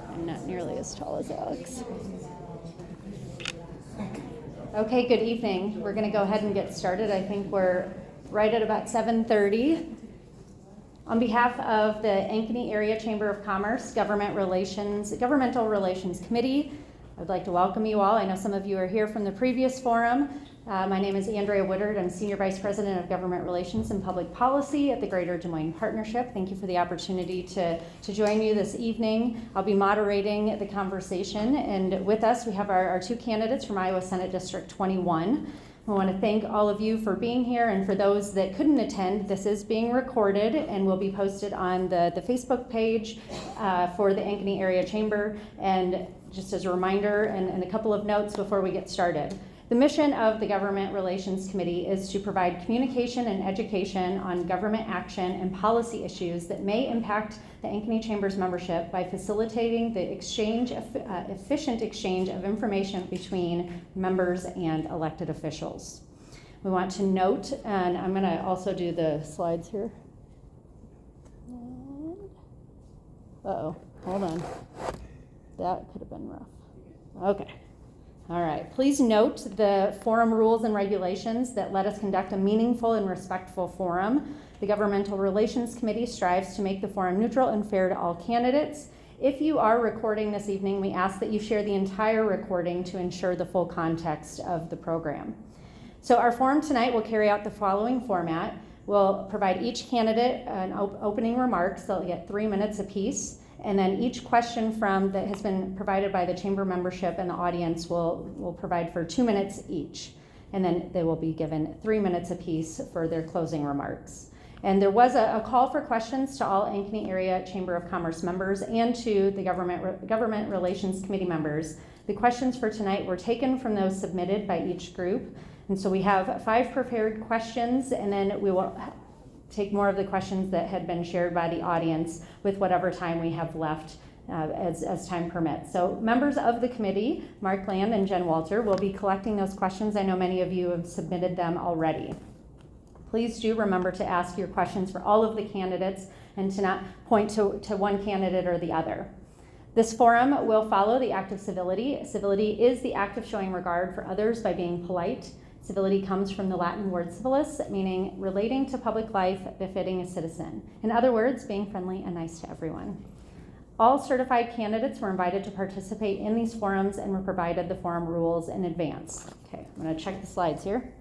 I'm not nearly as tall as Alex. Okay, good evening. We're going to go ahead and get started. I think we're right at about 7:30. On behalf of the Ankeny Area Chamber of Commerce Governmental Relations Committee, I would like to welcome you all. I know some of you are here from the previous forum. My name is Andrea Woodard. I'm Senior Vice President of Government Relations and Public Policy at the Greater Des Moines Partnership. Thank you for the opportunity to join you this evening. I'll be moderating the conversation, and with us we have our two candidates from Iowa Senate District 21. I want to thank all of you for being here, and for those that couldn't attend, this is being recorded and will be posted on the Facebook page for the Ankeny Area Chamber. And just as a reminder and a couple of notes before we get started. The mission of the Government Relations Committee is to provide communication and education on government action and policy issues that may impact the Ankeny Chamber's membership by facilitating the efficient exchange of information between members and elected officials. We want to note, and I'm going to also do the slides here. Uh-oh, hold on. That could have been rough. Okay. All right. Please note the forum rules and regulations that let us conduct a meaningful and respectful forum. The Governmental Relations Committee strives to make the forum neutral and fair to all candidates. If you are recording this evening, we ask that you share the entire recording to ensure the full context of the program. So our forum tonight will carry out the following format. We'll provide each candidate an opening remarks. They'll get 3 minutes apiece. And then each question that has been provided by the chamber membership and the audience will provide for 2 minutes each. And then they will be given 3 minutes apiece for their closing remarks. And there was a call for questions to all Ankeny Area Chamber of Commerce members and to the Government Relations Committee members. The questions for tonight were taken from those submitted by each group. And so we have 5 prepared questions, and then we will take more of the questions that had been shared by the audience with whatever time we have left as time permits. So members of the committee, Mark Land and Jen Walter, will be collecting those questions. I know many of you have submitted them already. Please do remember to ask your questions for all of the candidates and to not point to one candidate or the other. This forum will follow the act of civility. Civility is the act of showing regard for others by being polite. Civility comes from the Latin word civilis, meaning relating to public life befitting a citizen. In other words, being friendly and nice to everyone. All certified candidates were invited to participate in these forums and were provided the forum rules in advance. Okay, I'm going to check the slides here.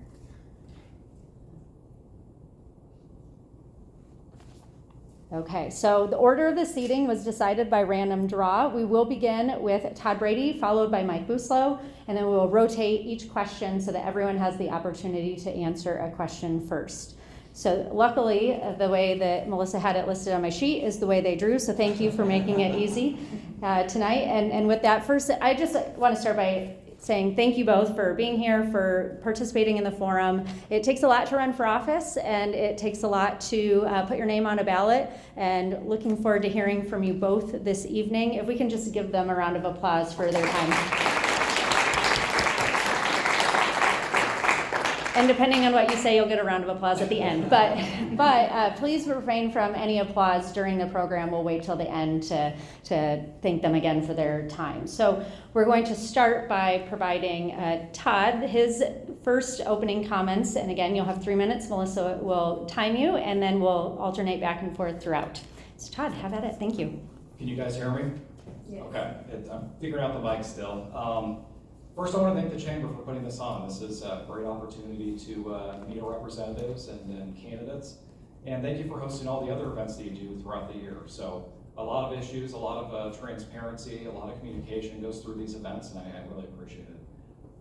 Okay, so the order of the seating was decided by random draw. We will begin with Todd Brady, followed by Mike Buslow, and then we will rotate each question so that everyone has the opportunity to answer a question first. So luckily, the way that Melissa had it listed on my sheet is the way they drew, so thank you for making it easy tonight. And with that, first, I just want to start by saying thank you both for being here, for participating in the forum. It takes a lot to run for office, and it takes a lot to put your name on a ballot, and looking forward to hearing from you both this evening. If we can just give them a round of applause for their time. And depending on what you say, you'll get a round of applause at the end. But please refrain from any applause during the program. We'll wait till the end to thank them again for their time. So we're going to start by providing Todd his first opening comments. And again, you'll have 3 minutes. Melissa will time you, and then we'll alternate back and forth throughout. So Todd, have at it. Thank you. Can you guys hear me? Yeah. Okay. I'm figuring out the mic still. First, I want to thank the Chamber for putting this on. This is a great opportunity to meet our representatives and candidates. And thank you for hosting all the other events that you do throughout the year. So a lot of issues, a lot of transparency, a lot of communication goes through these events, and I really appreciate it.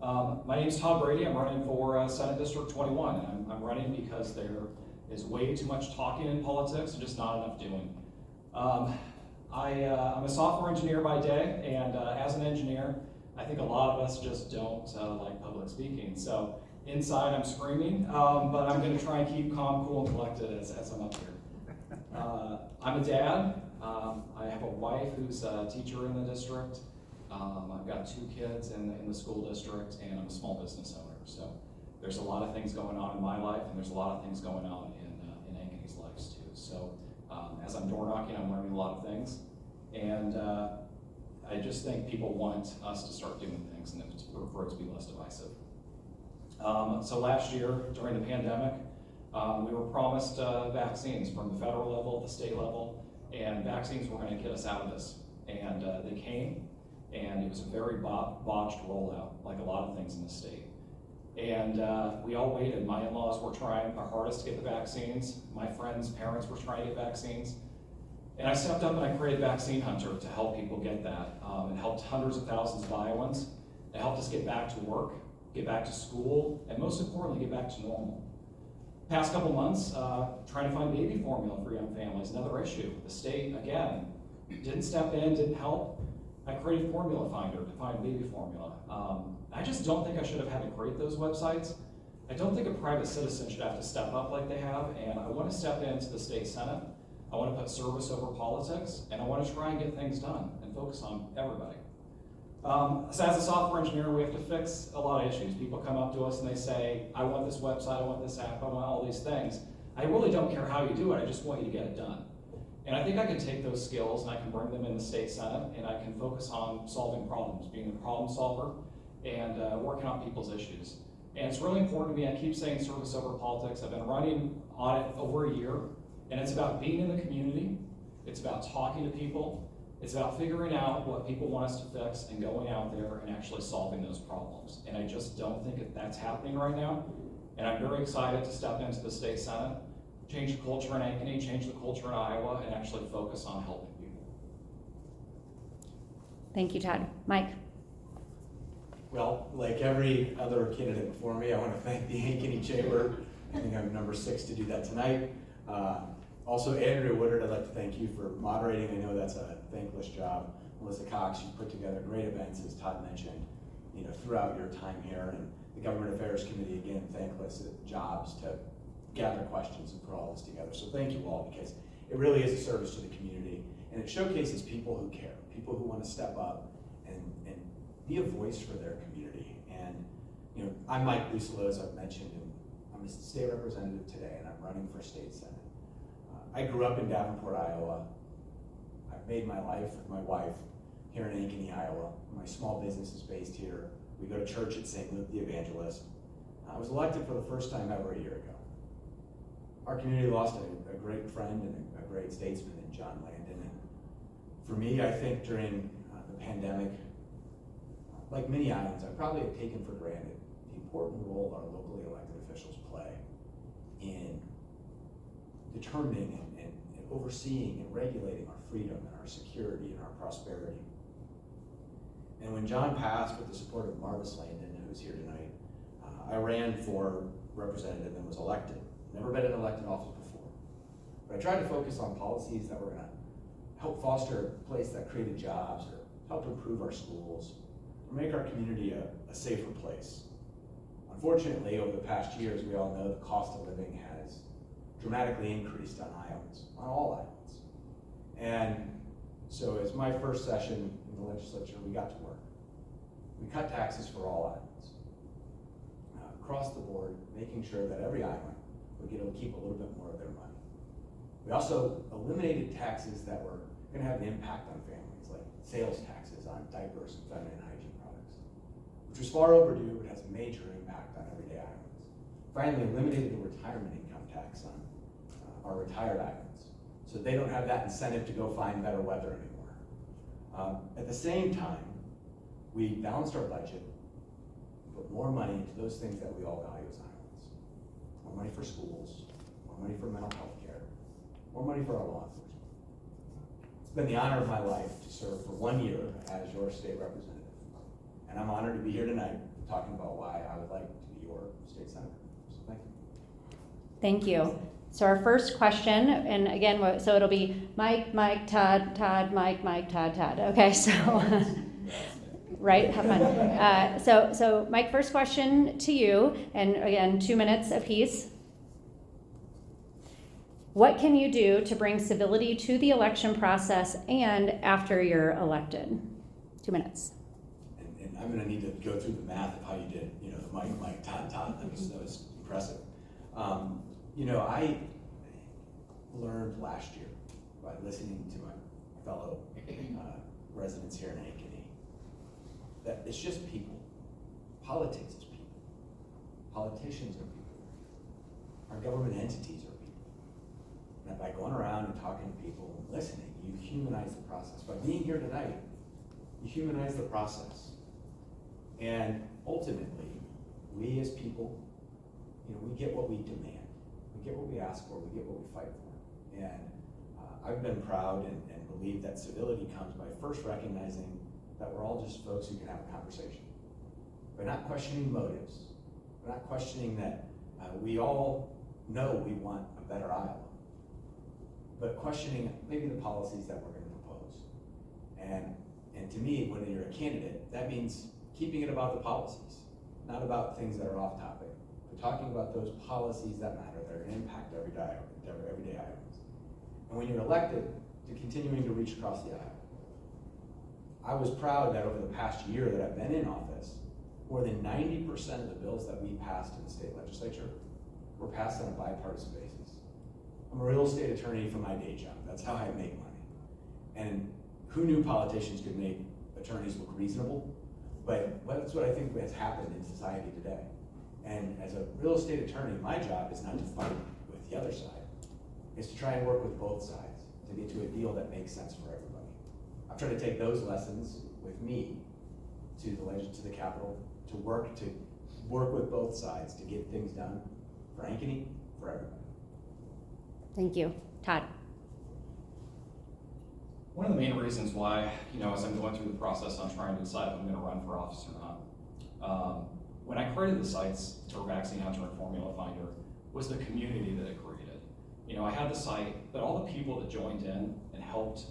My name is Todd Brady. I'm running for Senate District 21. And I'm running because there is way too much talking in politics and just not enough doing. I'm a software engineer by day, and as an engineer, I think a lot of us just don't like public speaking. So inside I'm screaming, but I'm going to try and keep calm, cool, and collected as I'm up here. I'm a dad. I have a wife who's a teacher in the district. I've got 2 kids in the school district, and I'm a small business owner. So there's a lot of things going on in my life, and there's a lot of things going on in Ankeny. So as I'm door knocking, I'm learning a lot of things. And I just think people want us to start doing things and for it to be less divisive. So last year, during the pandemic, we were promised vaccines from the federal level, the state level, and vaccines were going to get us out of this. And they came, and it was a very botched rollout, like a lot of things in the state. And we all waited. My in-laws were trying our hardest to get the vaccines. My friends' parents were trying to get vaccines. And I stepped up and I created Vaccine Hunter to help people get that. It helped hundreds of thousands of Iowans. It helped us get back to work, get back to school, and most importantly, get back to normal. Past couple months, trying to find baby formula for young families, another issue. The state, again, didn't step in, didn't help. I created Formula Finder to find baby formula. I just don't think I should have had to create those websites. I don't think a private citizen should have to step up like they have, and I want to step into the state senate. I want to put service over politics, and I want to try and get things done and focus on everybody. So as a software engineer, we have to fix a lot of issues. People come up to us and they say, I want this website, I want this app, I want all these things. I really don't care how you do it, I just want you to get it done. And I think I can take those skills and I can bring them in the state senate, and I can focus on solving problems, being a problem solver, and working on people's issues. And it's really important to me. I keep saying service over politics. I've been running on it over a year, and it's about being in the community. It's about talking to people. It's about figuring out what people want us to fix and going out there and actually solving those problems. And I just don't think that's happening right now. And I'm very excited to step into the state senate, change the culture in Ankeny, change the culture in Iowa, and actually focus on helping people. Thank you, Todd. Mike? Well, like every other candidate before me, I want to thank the Ankeny Chamber. I think I'm number 6 to do that tonight. Also, Andrea Woodard, I'd like to thank you for moderating. I know that's a thankless job. Melissa Cox, you've put together great events, as Todd mentioned, throughout your time here. And the Government Affairs Committee, again, thankless jobs to gather questions and put all this together. So thank you all, because it really is a service to the community, and it showcases people who care, people who want to step up and be a voice for their community. And I'm Mike Lucelo, as I've mentioned, and I'm a state representative today, and I'm running for state senate. I grew up in Davenport, Iowa. I've made my life with my wife here in Ankeny, Iowa. My small business is based here. We go to church at St. Luke the Evangelist. I was elected for the first time ever a year ago. Our community lost a great friend and a great statesman in John Landon. And for me, I think during the pandemic, like many Iowans, I probably have taken for granted the important role our locally elected officials play in determining and overseeing and regulating our freedom and our security and our prosperity. And when John passed with the support of Marvis Landon, who's here tonight, I ran for representative and was elected. Never been in an elected office before. But I tried to focus on policies that were going to help foster a place that created jobs, or help improve our schools, or make our community a safer place. Unfortunately, over the past years, we all know the cost of living has dramatically increased on Iowans, on all Iowans. And so as my first session in the legislature, we got to work. We cut taxes for all Iowans. Across the board, making sure that every Iowan would get to keep a little bit more of their money. We also eliminated taxes that were going to have an impact on families, like sales taxes on diapers and feminine hygiene products, which was far overdue but has a major impact on everyday Iowans. Finally, eliminated the retirement income tax on our retired Iowans, so they don't have that incentive to go find better weather anymore. At the same time, we balanced our budget, put more money into those things that we all value as Iowans. More money for schools, more money for mental health care, more money for our law enforcement. It's been the honor of my life to serve for 1 year as your state representative. And I'm honored to be here tonight talking about why I would like to be your state senator. So thank you. Thank you. So our first question, and again, so it'll be Mike, Mike, Todd, Todd, Mike, Mike, Todd, Todd. Okay, so, right, have fun. So Mike, first question to you, and again, 2 minutes apiece. What can you do to bring civility to the election process and after you're elected? 2 minutes. And I'm gonna need to go through the math of how you did, the Mike, Todd, Todd. That was impressive. learned last year by listening to my fellow residents here in Ankeny, that it's just people. Politics is people. Politicians are people. Our government entities are people. And by going around and talking to people and listening, you humanize the process. By being here tonight, you humanize the process. And ultimately, we as people, we get what we demand. We get what we ask for, we get what we fight for. And I've been proud and believe that civility comes by first recognizing that we're all just folks who can have a conversation. By not questioning motives, we're not questioning that we all know we want a better Iowa, but questioning maybe the policies that we're going to propose. And to me, when you're a candidate, that means keeping it about the policies, not about things that are off topic, but talking about those policies that matter, that are going to impact everyday Iowans. And when you're elected, to continuing to reach across the aisle. I was proud that over the past year that I've been in office, more than 90% of the bills that we passed in the state legislature were passed on a bipartisan basis. I'm a real estate attorney for my day job. That's how I make money. And who knew politicians could make attorneys look reasonable? But that's what I think has happened in society today. And as a real estate attorney, my job is not to fight with the other side. It's to try and work with both sides to get to a deal that makes sense for everybody. I've tried to take those lessons with me to the Capitol, to work with both sides to get things done for Ankeny, for everybody. Thank you. Todd. One of the main reasons why, as I'm going through the process, I'm trying to decide if I'm going to run for office or not. When I created the sites for Vaccine Hunter and Formula Finder, was the community that it created. I had the site, but all the people that joined in and helped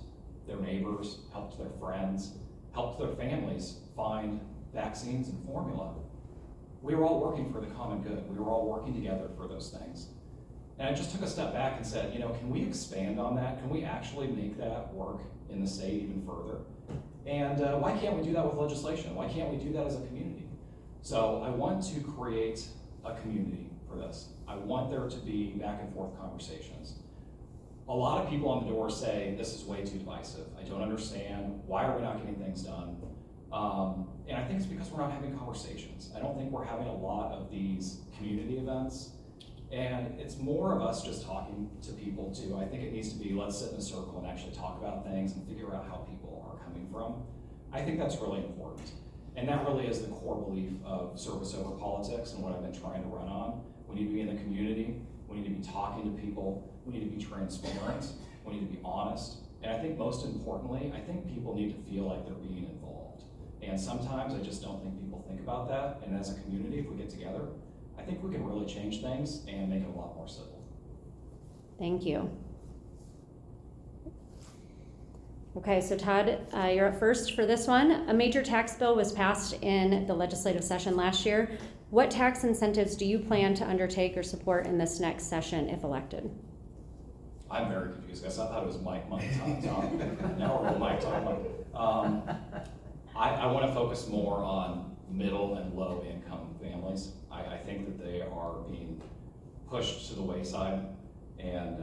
their neighbors, helped their friends, helped their families find vaccines and formula. We were all working for the common good. We were all working together for those things. And I just took a step back and said, can we expand on that? Can we actually make that work in the state even further? And why can't we do that with legislation? Why can't we do that as a community? So I want to create a community for this. I want there to be back and forth conversations. A lot of people on the door say, this is way too divisive. I don't understand. Why are we not getting things done? And I think it's because we're not having conversations. I don't think we're having a lot of these community events. And it's more of us just talking to people too. I think it needs to be, let's sit in a circle and actually talk about things and figure out how people are coming from. I think that's really important. And that really is the core belief of service over politics and what I've been trying to run on. We need to be in the community. We need to be talking to people. We need to be transparent. We need to be honest. And I think most importantly, I think people need to feel like they're being involved. And sometimes I just don't think people think about that. And as a community, if we get together, I think we can really change things and make it a lot more civil. Thank you. Okay, so Todd, you're up first for this one. A major tax bill was passed in the legislative session last year. What tax incentives do you plan to undertake or support in this next session if elected? I'm very confused, guys. I thought it was Mike Tom. Now we're all Mike Tom. I want to focus more on middle and low income families. I think that they are being pushed to the wayside, and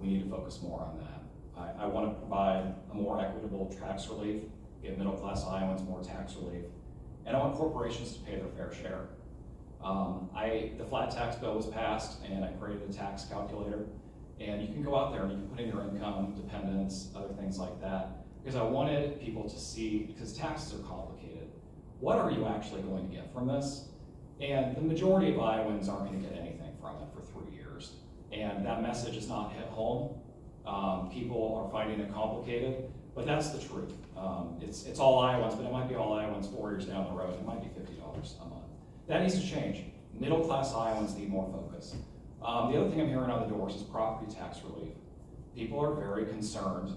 we need to focus more on that. I want to provide a more equitable tax relief, give middle class Iowans more tax relief, and I want corporations to pay their fair share. The flat tax bill was passed, and I created a tax calculator, and you can go out there and you can put in your income, dependents, other things like that, because I wanted people to see, because taxes are complicated, what are you actually going to get from this? And the majority of Iowans aren't going to get anything from it for 3 years, and that message is not hit home. People are finding it complicated, but that's the truth. It's all Iowans, but it might be all Iowans 4 years down the road. It might be $50 a month. That needs to change. Middle class Iowans need more focus. The other thing I'm hearing on the doors is property tax relief. People are very concerned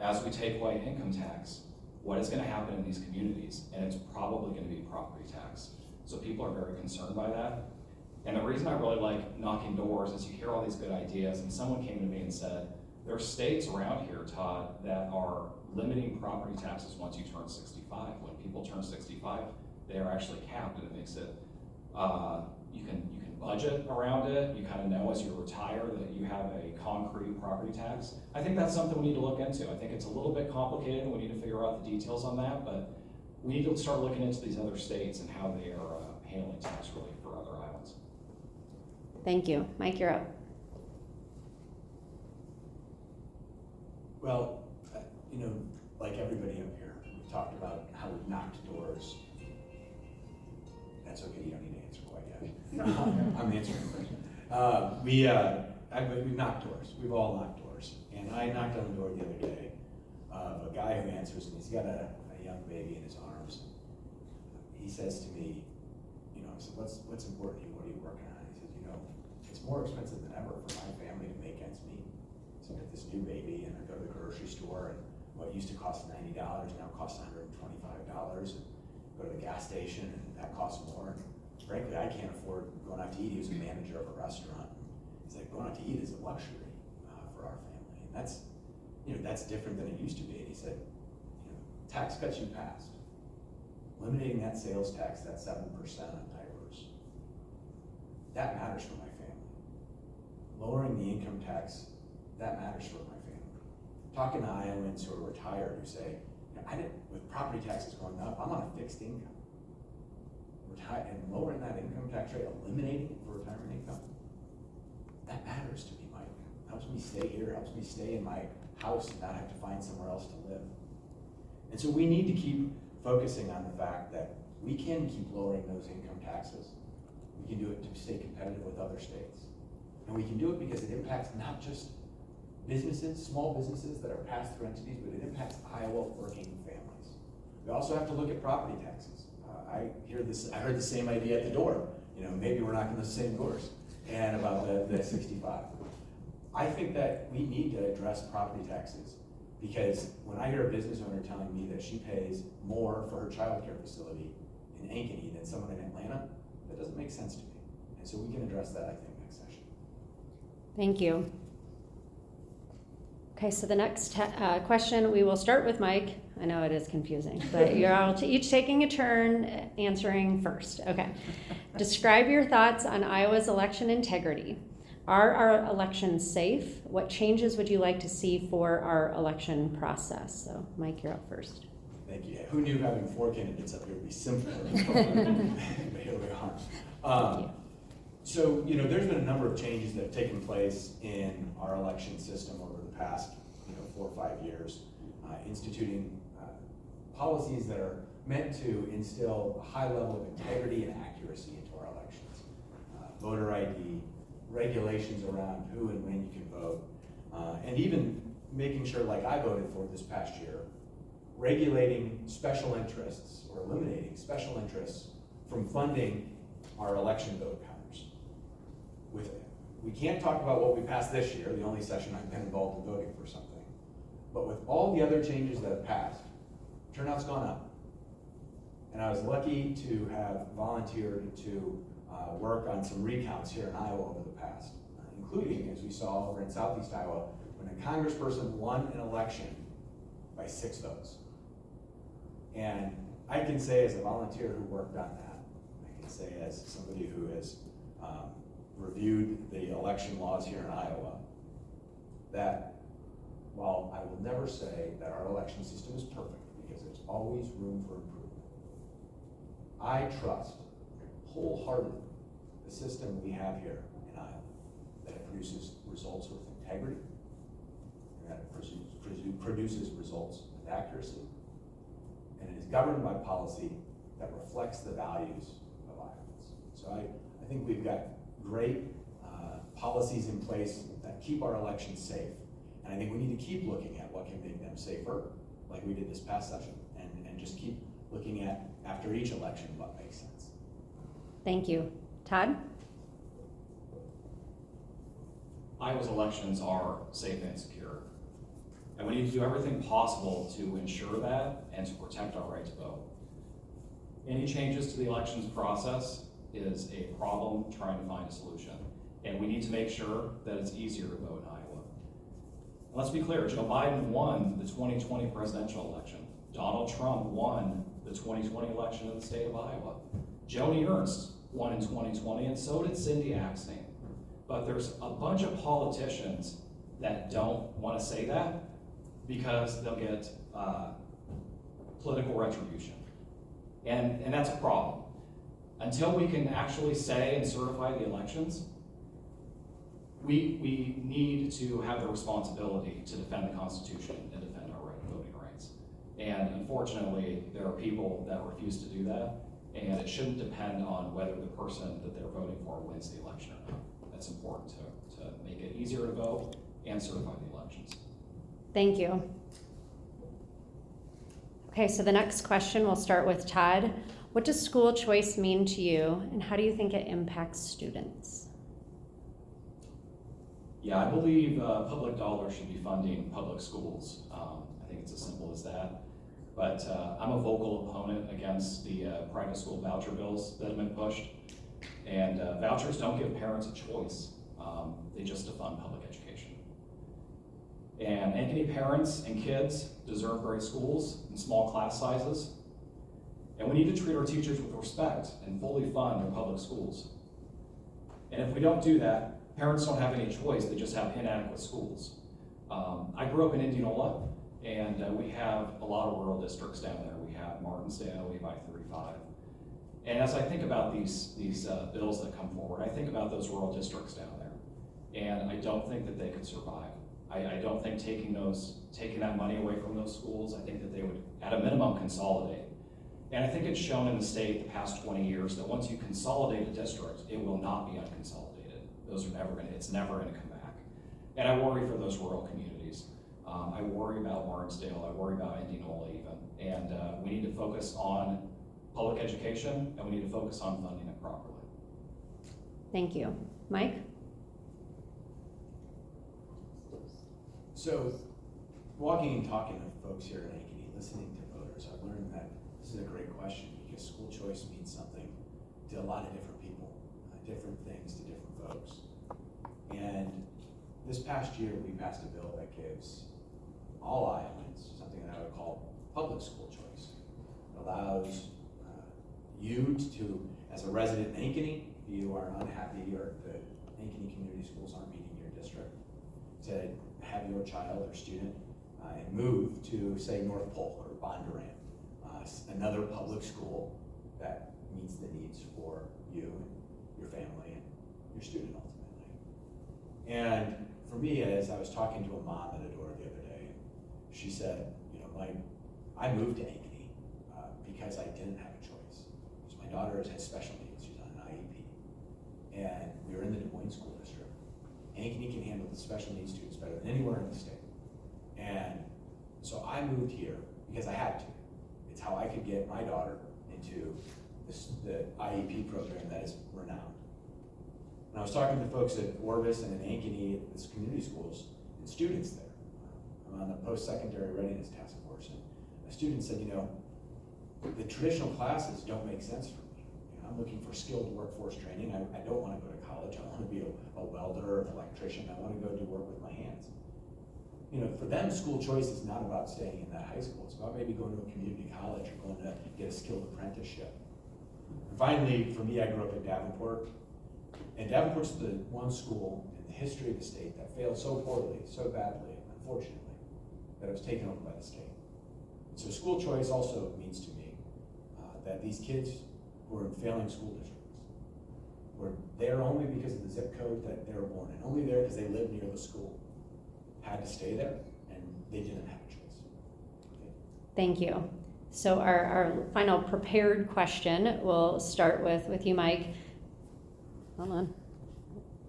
as we take away income tax, what is going to happen in these communities, and it's probably going to be property tax. So people are very concerned by that. And the reason I really like knocking doors is you hear all these good ideas, and someone came to me and said, there are states around here, Todd, that are limiting property taxes once you turn 65. When people turn 65, they are actually capped, and it makes it, You can budget around it. You kind of know as you retire that you have a concrete property tax. I think that's something we need to look into. I think it's a little bit complicated and we need to figure out the details on that, but we need to start looking into these other states and how they are handling tax relief for other islands. Thank you. Mike, you're up. Well, you know, like everybody up here, we talked about how we've knocked doors. That's okay, you don't need to answer quite yet. I'm answering the question. We've knocked doors. We've all knocked doors. And I knocked on the door the other day of a guy who answers, and he's got a young baby in his arms. He says to me, you know, I said, what's important to you? What are you working on? He says, you know, it's more expensive than ever for my family to make ends meet. So I got this new baby, and I go to the grocery store, and what used to cost $90 now costs $125. And go to the gas station, and that costs more. And frankly, I can't afford going out to eat. He was a manager of a restaurant. He's like, going out to eat is a luxury for our family, and that's different than it used to be. And he said, you know, tax cuts you passed, eliminating that sales tax, that 7% on diapers, that matters for my family. Lowering the income tax, that matters for my family. Talking to Iowans who are retired who say, you know, with property taxes going up, I'm on a fixed income. And lowering that income tax rate, eliminating it for retirement income, that matters to me, Mike. Helps me stay here, helps me stay in my house and not have to find somewhere else to live. And so we need to keep focusing on the fact that we can keep lowering those income taxes. We can do it to stay competitive with other states. And we can do it because it impacts not just businesses, small businesses that are pass-through entities, but it impacts Iowa working families. We also have to look at property taxes. I heard the same idea at the door. You know, maybe we're knocking the same doors. And about the 65. I think that we need to address property taxes, because when I hear a business owner telling me that she pays more for her childcare facility in Ankeny than someone in Atlanta, that doesn't make sense to me. And so we can address that, I think, next session. Thank you. Okay, so the next question, we will start with Mike. I know it is confusing, but you're all each taking a turn answering first. Okay. Describe your thoughts on Iowa's election integrity. Are our elections safe? What changes would you like to see for our election process? So, Mike, you're up first. Thank you. Who knew having 4 candidates up here would be simpler? But here we are. So, you know, there's been a number of changes that have taken place in our election system over the past, 4 or 5 years, instituting policies that are meant to instill a high level of integrity and accuracy into our elections. Voter ID, regulations around who and when you can vote, and even making sure, like I voted for this past year, regulating special interests or eliminating special interests from funding our election vote counters. We can't talk about what we passed this year, the only session I've been involved in voting for something, but with all the other changes that have passed, turnout's gone up. And I was lucky to have volunteered to work on some recounts here in Iowa over the past, including, as we saw over in Southeast Iowa, when a congressperson won an election by 6 votes. And I can say, as a volunteer who worked on that, I can say as somebody who has reviewed the election laws here in Iowa, that while I will never say that our election system is perfect, because there's always room for improvement, I trust wholeheartedly the system we have here in Iowa, that it produces results with integrity, and that it produces results with accuracy, and it is governed by policy that reflects the values of Iowans. So I think we've got great policies in place that keep our elections safe. And I think we need to keep looking at what can make them safer, like we did this past session, and just keep looking at, after each election, what makes sense. Thank you. Todd? Iowa's elections are safe and secure. And we need to do everything possible to ensure that and to protect our right to vote. Any changes to the elections process is a problem trying to find a solution. And we need to make sure that it's easier to vote in Iowa. And let's be clear, Joe Biden won the 2020 presidential election. Donald Trump won the 2020 election in the state of Iowa. Joni Ernst won in 2020, and so did Cindy Axney. But there's a bunch of politicians that don't want to say that because they'll get political retribution. And that's a problem. Until we can actually say and certify the elections, we need to have the responsibility to defend the Constitution and defend our voting rights. And unfortunately, there are people that refuse to do that, and it shouldn't depend on whether the person that they're voting for wins the election or not. That's important to make it easier to vote and certify the elections. Thank you. Okay, so the next question, we'll start with Todd. What does school choice mean to you, and how do you think it impacts students? Yeah, I believe public dollars should be funding public schools. I think it's as simple as that. But I'm a vocal opponent against the private school voucher bills that have been pushed. And vouchers don't give parents a choice. They just defund public education. And Ankeny parents and kids deserve great schools and small class sizes. And we need to treat our teachers with respect and fully fund our public schools. And if we don't do that, parents don't have any choice, they just have inadequate schools. I grew up in Indianola, and we have a lot of rural districts down there. We have Martinsdale, we have I-35. And as I think about these bills that come forward, I think about those rural districts down there. And I don't think that they could survive. I don't think taking that money away from those schools, I think that they would, at a minimum, consolidate. And I think it's shown in the state the past 20 years that once you consolidate a district, it will not be unconsolidated. It's never gonna come back. And I worry for those rural communities. I worry about Martinsdale, I worry about Indianola even. And we need to focus on public education, and we need to focus on funding it properly. Thank you. Mike? So, walking and talking to folks here at Ankeny, listening to voters, I've learned that this is a great question because school choice means something to a lot of different people, different things to different folks. And this past year, we passed a bill that gives all Iowans something that I would call public school choice. It allows you to, as a resident in Ankeny, if you are unhappy or the Ankeny community schools aren't meeting your district, to have your child or student and move to, say, North Polk or Bondurant, another public school that meets the needs for you and your family and your student ultimately. And for me, as I was talking to a mom at a door the other day, she said, you know, I moved to Ankeny because I didn't have a choice. So my daughter has special needs, she's on an IEP. And we were in the Des Moines School District. Ankeny can handle the special needs students better than anywhere in the state. And so I moved here because I had to. It's how I could get my daughter into the IEP program that is renowned. And I was talking to folks at Orvis and in Ankeny at this community schools and students there. I'm on the post-secondary readiness task force, and a student said, you know, the traditional classes don't make sense for me. You know, I'm looking for skilled workforce training. I don't want to go to college. I want to be a welder or an electrician. I want to go do work with my hands. You know, for them, school choice is not about staying in that high school. It's about maybe going to a community college or going to get a skilled apprenticeship. And finally, for me, I grew up in Davenport. And Davenport's the one school in the history of the state that failed so poorly, so badly, unfortunately, that it was taken over by the state. And so school choice also means to me that these kids who are in failing school districts were there only because of the zip code that they were born in, only there because they lived near the school, had to stay there, and they didn't have a choice. Okay. Thank you. So our final prepared question, we'll start with you, Mike. Hold on.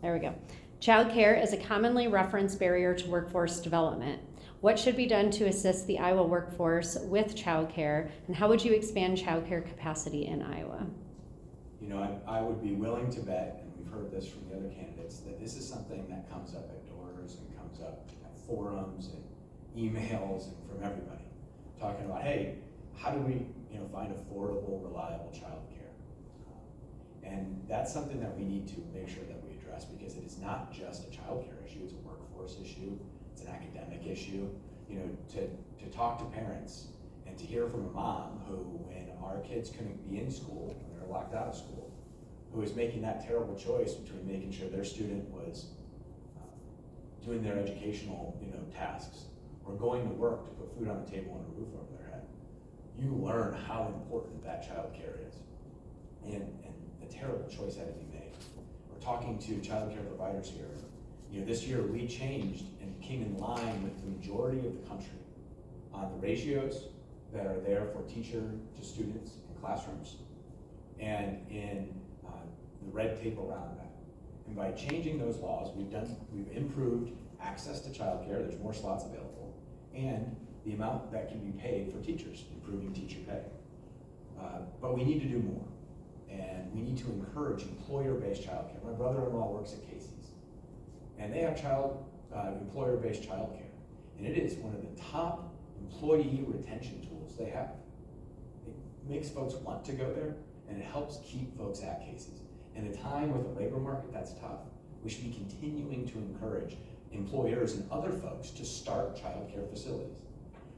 There we go. Childcare is a commonly referenced barrier to workforce development. What should be done to assist the Iowa workforce with childcare, and how would you expand childcare capacity in Iowa? You know, I would be willing to bet, and we've heard this from the other candidates, that this is something that comes up at doors and comes up at forums and emails and from everybody, talking about, hey, how do we, you know, find affordable, reliable childcare? And that's something that we need to make sure that we address, because it is not just a childcare issue, it's a workforce issue, it's an academic issue. You know, to talk to parents and to hear from a mom who, when our kids couldn't be in school, when they were locked out of school, who is making that terrible choice between making sure their student was doing their educational, tasks, or going to work to put food on the table and a roof over their head. You learn how important that child care is, and the terrible choice had to be made. We're talking to child care providers here. This year we changed and came in line with the majority of the country on the ratios that are there for teacher to students in classrooms, and in the red tape around that. And by changing those laws, we've improved access to childcare. There's more slots available, and the amount that can be paid for teachers, improving teacher pay. But we need to do more, and we need to encourage employer-based childcare. My brother-in-law works at Casey's, and they have employer-based childcare, and it is one of the top employee retention tools they have. It makes folks want to go there, and it helps keep folks at Casey's. In a time with a labor market that's tough, we should be continuing to encourage employers and other folks to start childcare facilities.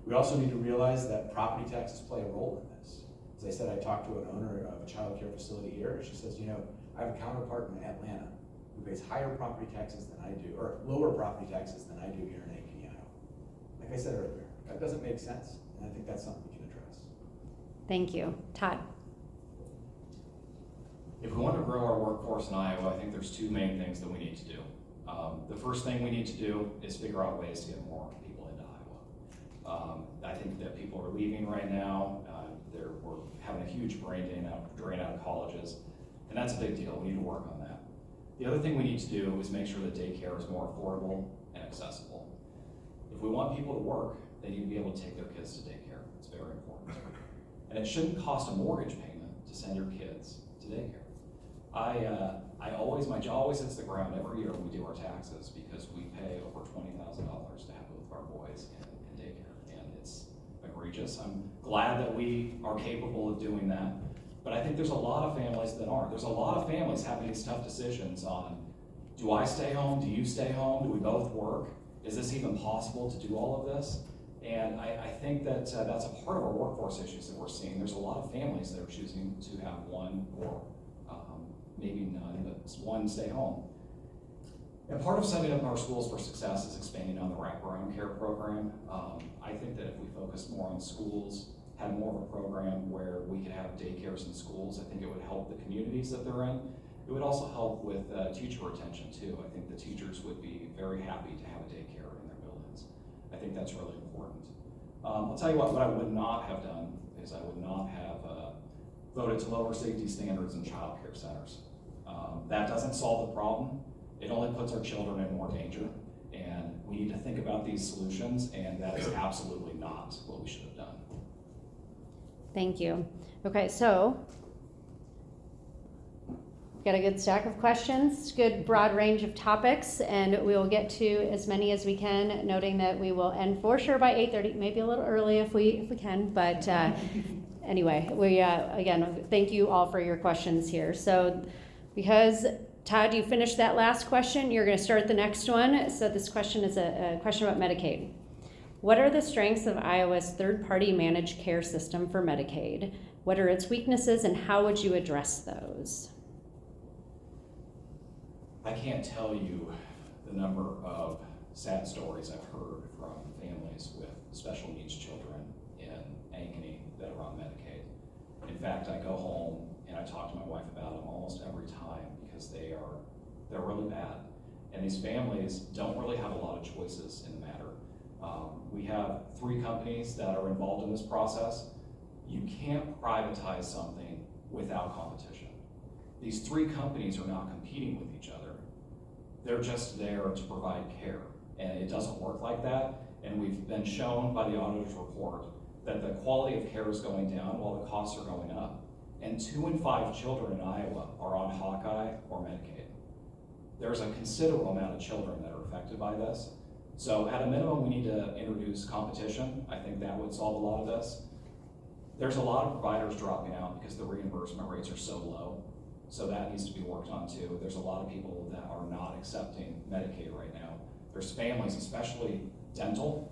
We also need to realize that property taxes play a role in this. As I said, I talked to an owner of a childcare facility here, and she says, I have a counterpart in Atlanta who pays higher property taxes than I do, or lower property taxes than I do here in Ankeny, Iowa. Like I said earlier, that doesn't make sense, and I think that's something we can address. Thank you. Todd? If we want to grow our workforce in Iowa, I think there's two main things that we need to do. The first thing we need to do is figure out ways to get more people into Iowa. I think that people are leaving right now. We're having a huge drain out of colleges, and that's a big deal. We need to work on that. The other thing we need to do is make sure that daycare is more affordable and accessible. If we want people to work, they need to be able to take their kids to daycare. It's very important. And it shouldn't cost a mortgage payment to send your kids to daycare. My jaw always hits the ground every year when we do our taxes, because we pay over $20,000 to have both of our boys in daycare, and it's egregious. I'm glad that we are capable of doing that, but I think there's a lot of families that aren't. There's a lot of families having these tough decisions on, do I stay home? Do you stay home? Do we both work? Is this even possible to do all of this? And I think that that's a part of our workforce issues that we're seeing. There's a lot of families that are choosing to have one or maybe none, but one stay home. And part of setting up our schools for success is expanding on the wraparound care program. I think that if we focus more on schools, had more of a program where we could have daycares in schools, I think it would help the communities that they're in. It would also help with teacher retention too. I think the teachers would be very happy to have a daycare in their buildings. I think that's really important. I'll tell you what I would not have done is I would not have voted to lower safety standards in child care centers. That doesn't solve the problem. It only puts our children in more danger, and we need to think about these solutions, and that is absolutely not what we should have done. Thank you. Okay, so got a good stack of questions, good broad range of topics, and we will get to as many as we can, noting that we will end for sure by 8:30, maybe a little early if we can, but anyway, we again, thank you all for your questions here. So because Todd, you finished that last question, you're going to start the next one. So this question is a question about Medicaid. What are the strengths of Iowa's third-party managed care system for Medicaid? What are its weaknesses, and how would you address those? I can't tell you the number of sad stories I've heard from families with special needs children in Ankeny that are on Medicaid. In fact, I go home and I talk to my wife about them almost every time, because they're really bad. And these families don't really have a lot of choices in the matter. We have 3 companies that are involved in this process. You can't privatize something without competition. These 3 companies are not competing with each other. They're just there to provide care, and it doesn't work like that. And we've been shown by the auditor's report that the quality of care is going down while the costs are going up. And 2 in 5 children in Iowa are on Hawkeye or Medicaid. There's a considerable amount of children that are affected by this. So at a minimum, we need to introduce competition. I think that would solve a lot of this. There's a lot of providers dropping out because the reimbursement rates are so low. So that needs to be worked on too. There's a lot of people that are not accepting Medicaid right now. There's families, especially dental.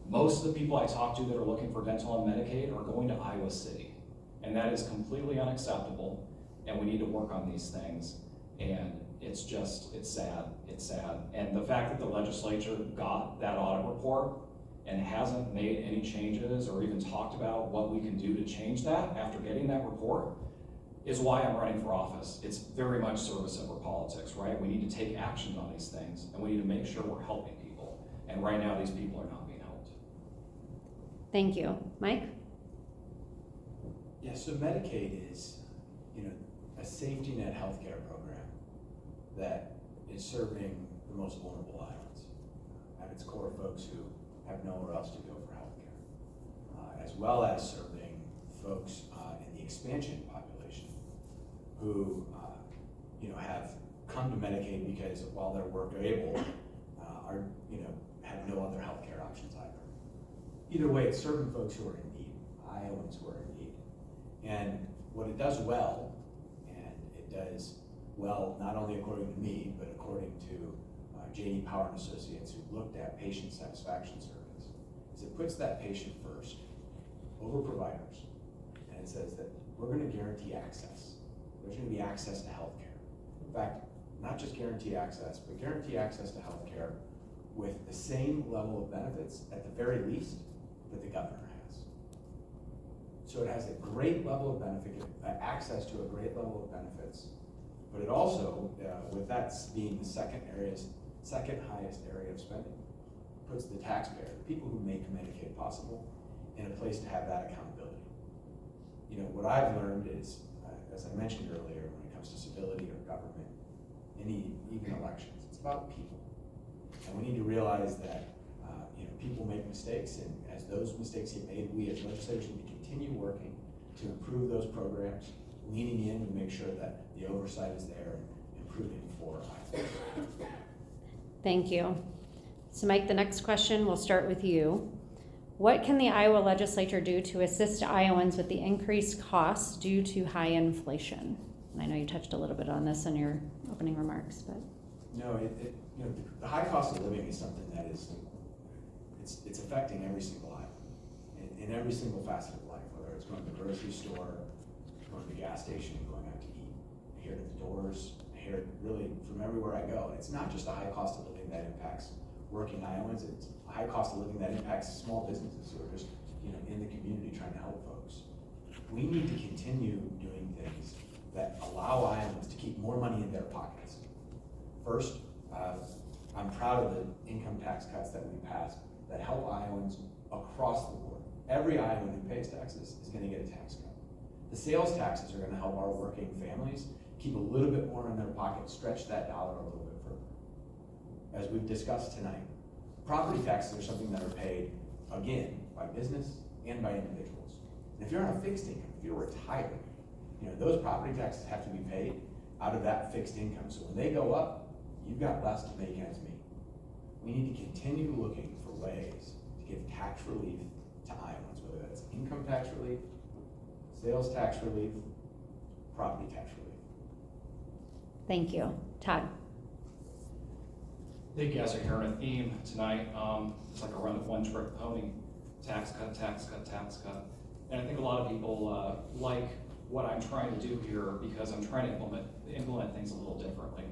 Most of the people I talk to that are looking for dental on Medicaid are going to Iowa City. And that is completely unacceptable. and we need to work on these things. And it's sad, it's sad. And the fact that the legislature got that audit report and hasn't made any changes or even talked about what we can do to change that after getting that report is why I'm running for office. It's very much service over politics, right? We need to take action on these things, and we need to make sure we're helping people. And right now, these people are not being helped. Thank you. Mike? Yeah, so Medicaid is, a safety net healthcare program that is serving the most vulnerable Iowans. At its core, folks who have nowhere else to go for healthcare, as well as serving folks in the expansion population who, have come to Medicaid because while they're work able, have no other healthcare options either. Either way, it's serving folks who are in need, Iowans who are in need. And what it does well, and it does well not only according to me, but according to J.D. Power and Associates, who looked at patient satisfaction surveys, is it puts that patient first over providers, and it says that we're going to guarantee access. There's going to be access to healthcare. In fact, not just guarantee access, but guarantee access to healthcare with the same level of benefits, at the very least, that the governor has. So it has a great level of benefit, access to a great level of benefits, but it also, with that being the second highest area of spending, puts the taxpayer, the people who make Medicaid possible, in a place to have that accountability. What I've learned is, as I mentioned earlier, when it comes to civility or government, even elections, it's about people. And we need to realize that people make mistakes, and as those mistakes get made, we as legislators need to continue working to improve those programs, leaning in to make sure that the oversight is there and improving for Iowa. Thank you. So Mike, the next question, we'll start with you. What can the Iowa legislature do to assist Iowans with the increased costs due to high inflation? And I know you touched a little bit on this in your opening remarks, but. No, the high cost of living is something that it's affecting every single Iowan in every single facet of life, whether it's going to the grocery store, going to the gas station, going out to eat. I hear it at the doors, I hear it really from everywhere I go. It's not just a high cost of living that impacts working Iowans, it's a high cost of living that impacts small businesses who are just in the community trying to help folks. We need to continue doing things that allow Iowans to keep more money in their pockets. First, I'm proud of the income tax cuts that we passed that help Iowans across the board. Every Iowan who pays taxes is going to get a tax cut. The sales taxes are going to help our working families keep a little bit more in their pocket, stretch that dollar a little bit further. As we've discussed tonight, property taxes are something that are paid, again, by business and by individuals. And if you're on a fixed income, if you're retired, those property taxes have to be paid out of that fixed income. So when they go up, you've got less to make ends meet. We need to continue looking for ways to give tax relief to Iowans, whether that's income tax relief, sales tax relief, property tax relief. Thank you. Todd. I think you guys are hearing a theme tonight. It's like a one-trick pony. Tax cut, tax cut, tax cut. And I think a lot of people like what I'm trying to do here because I'm trying to implement things a little differently.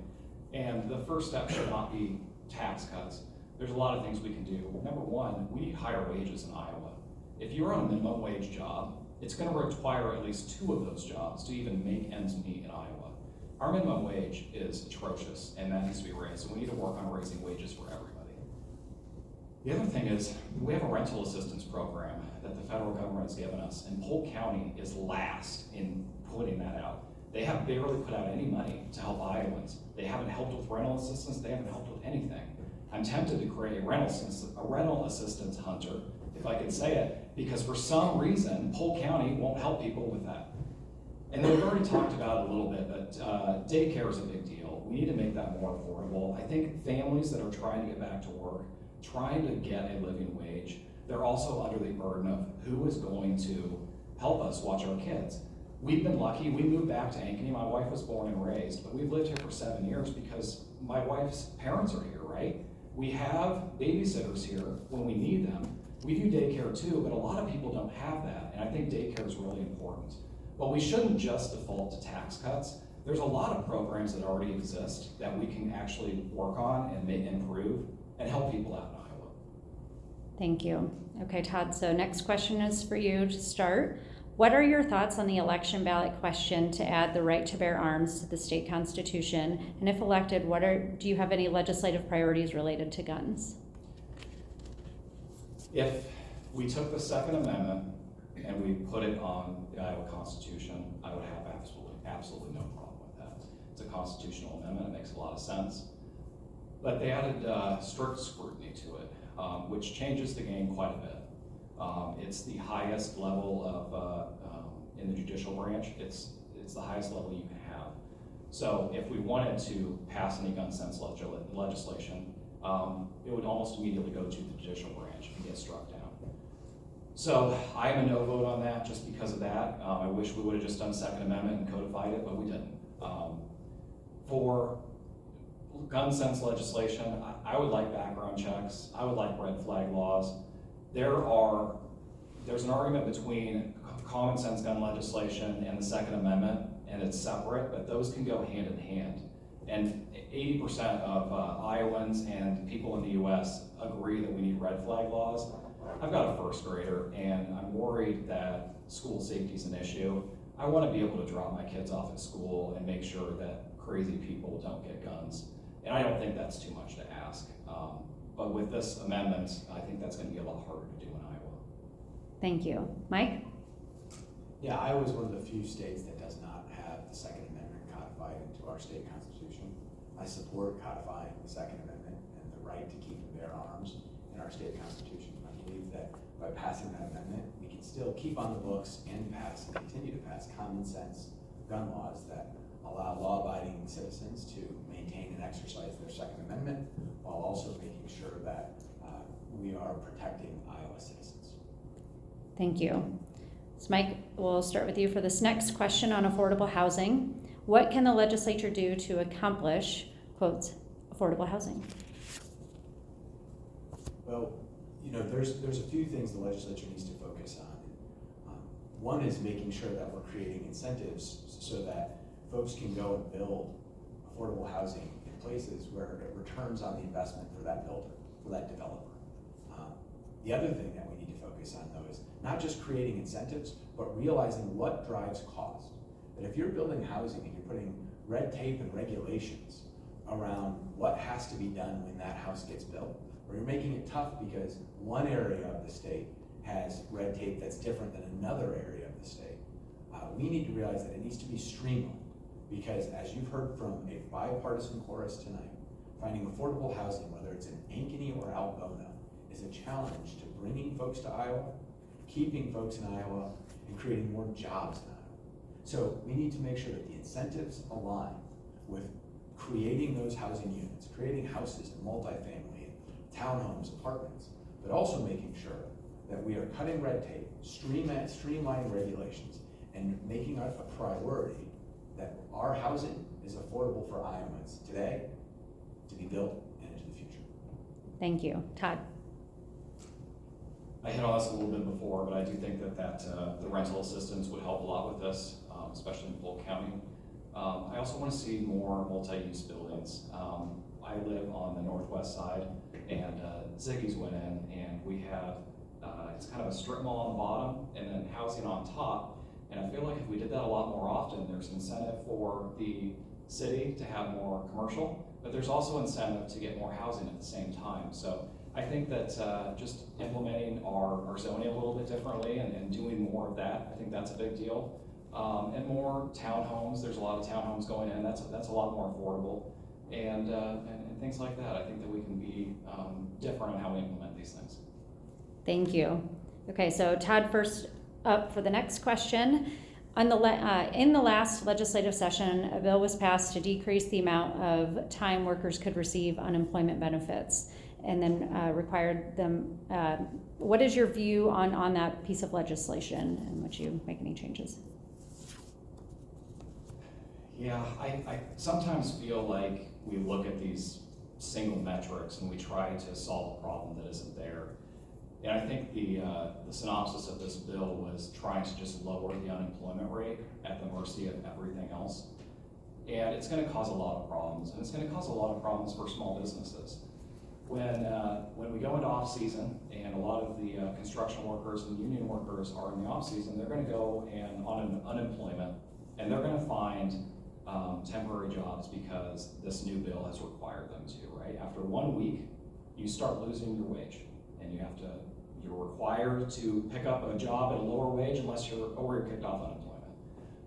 And the first step should not be tax cuts. There's a lot of things we can do. Number one, we need higher wages in Iowa. If you're on a minimum wage job, it's going to require at least 2 of those jobs to even make ends meet in Iowa. Our minimum wage is atrocious, and that needs to be raised. So we need to work on raising wages for everybody. The other thing is, we have a rental assistance program that the federal government has given us, and Polk County is last in putting that out. They have barely put out any money to help Iowans. They haven't helped with rental assistance, they haven't helped with anything. I'm tempted to create a rental assistance hunter, if I could say it, because for some reason, Polk County won't help people with that. And then we've already talked about it a little bit, but daycare is a big deal. We need to make that more affordable. I think families that are trying to get back to work, trying to get a living wage, they're also under the burden of who is going to help us watch our kids. We've been lucky. We moved back to Ankeny. My wife was born and raised, but we've lived here for 7 years because my wife's parents are here, right? We have babysitters here when we need them. We do daycare too, but a lot of people don't have that, and I think daycare is really important. But we shouldn't just default to tax cuts. There's a lot of programs that already exist that we can actually work on and make improve and help people out in Iowa. Thank you. Okay, Todd, so next question is for you to start. What are your thoughts on the election ballot question to add the right to bear arms to the state constitution? And if elected, do you have any legislative priorities related to guns? If we took the Second Amendment and we put it on the Iowa Constitution, I would have absolutely no problem with that. It's a constitutional amendment, it makes a lot of sense. But they added strict scrutiny to it, which changes the game quite a bit. It's the highest level of, in the judicial branch, it's the highest level you can have. So if we wanted to pass any gun sense legislation, it would almost immediately go to the judicial branch and get struck down. So I am a no vote on that just because of that. I wish we would have just done Second Amendment and codified it, but we didn't. For gun sense legislation, I would like background checks. I would like red flag laws. There's an argument between common sense gun legislation and the Second Amendment, and it's separate, but those can go hand in hand. And 80% of Iowans and people in the US agree that we need red flag laws. I've got a first grader, and I'm worried that school safety is an issue. I want to be able to drop my kids off at school and make sure that crazy people don't get guns. And I don't think that's too much to ask. But with this amendment, I think that's going to be a lot harder to do in Iowa. Thank you. Mike? Yeah, Iowa is one of the few states that does not have the Second Amendment codified into our state constitution. I support codifying the Second Amendment and the right to keep and bear arms in our state constitution. I believe that by passing that amendment, we can still keep on the books and continue to pass common sense gun laws that allow law-abiding citizens to maintain and exercise their Second Amendment while also making sure that we are protecting Iowa citizens. Thank you. So Mike, we'll start with you for this next question on affordable housing. What can the legislature do to accomplish, quotes, affordable housing? Well, you know, there's a few things the legislature needs to focus on. One is making sure that we're creating incentives so that folks can go and build affordable housing in places where it returns on the investment for that builder, for that developer. The other thing that we need to focus on, though, is not just creating incentives, but realizing what drives cost. That if you're building housing and you're putting red tape and regulations around what has to be done when that house gets built, or you're making it tough because one area of the state has red tape that's different than another area of the state, we need to realize that it needs to be streamlined. Because as you've heard from a bipartisan chorus tonight, finding affordable housing, whether it's in Ankeny or Algona, is a challenge to bringing folks to Iowa, keeping folks in Iowa, and creating more jobs in Iowa. So we need to make sure that the incentives align with creating those housing units, creating houses and multifamily, townhomes, apartments, but also making sure that we are cutting red tape, streamlining regulations, and making it a priority that our housing is affordable for Iowans today, to be built, and into the future. Thank you. Todd? I hit on this a little bit before, but I do think that the rental assistance would help a lot with this, especially in Polk County. I also want to see more multi-use buildings. I live on the northwest side, and Ziggy's went in, and we have, it's kind of a strip mall on the bottom, and then housing on top. And I feel like if we did that a lot more often, there's incentive for the city to have more commercial, but there's also incentive to get more housing at the same time. So I think that just implementing our zoning a little bit differently and doing more of that, I think that's a big deal. And more townhomes, there's a lot of townhomes going in, that's a lot more affordable. And things like that, I think that we can be different on how we implement these things. Thank you. Okay, so Todd, first up for the next question. In the last legislative session, a bill was passed to decrease the amount of time workers could receive unemployment benefits, and then required them. What is your view on that piece of legislation, and would you make any changes? Yeah, I sometimes feel like we look at these single metrics and we try to solve a problem that isn't there. And I think the synopsis of this bill was trying to just lower the unemployment rate at the mercy of everything else. And it's gonna cause a lot of problems, and it's gonna cause a lot of problems for small businesses. When we go into off-season, and a lot of the construction workers and union workers are in the off-season, they're gonna go and on unemployment, and they're gonna find temporary jobs because this new bill has required them to, right? After 1 week, you start losing your wage, and you're required to pick up a job at a lower wage or you're kicked off unemployment.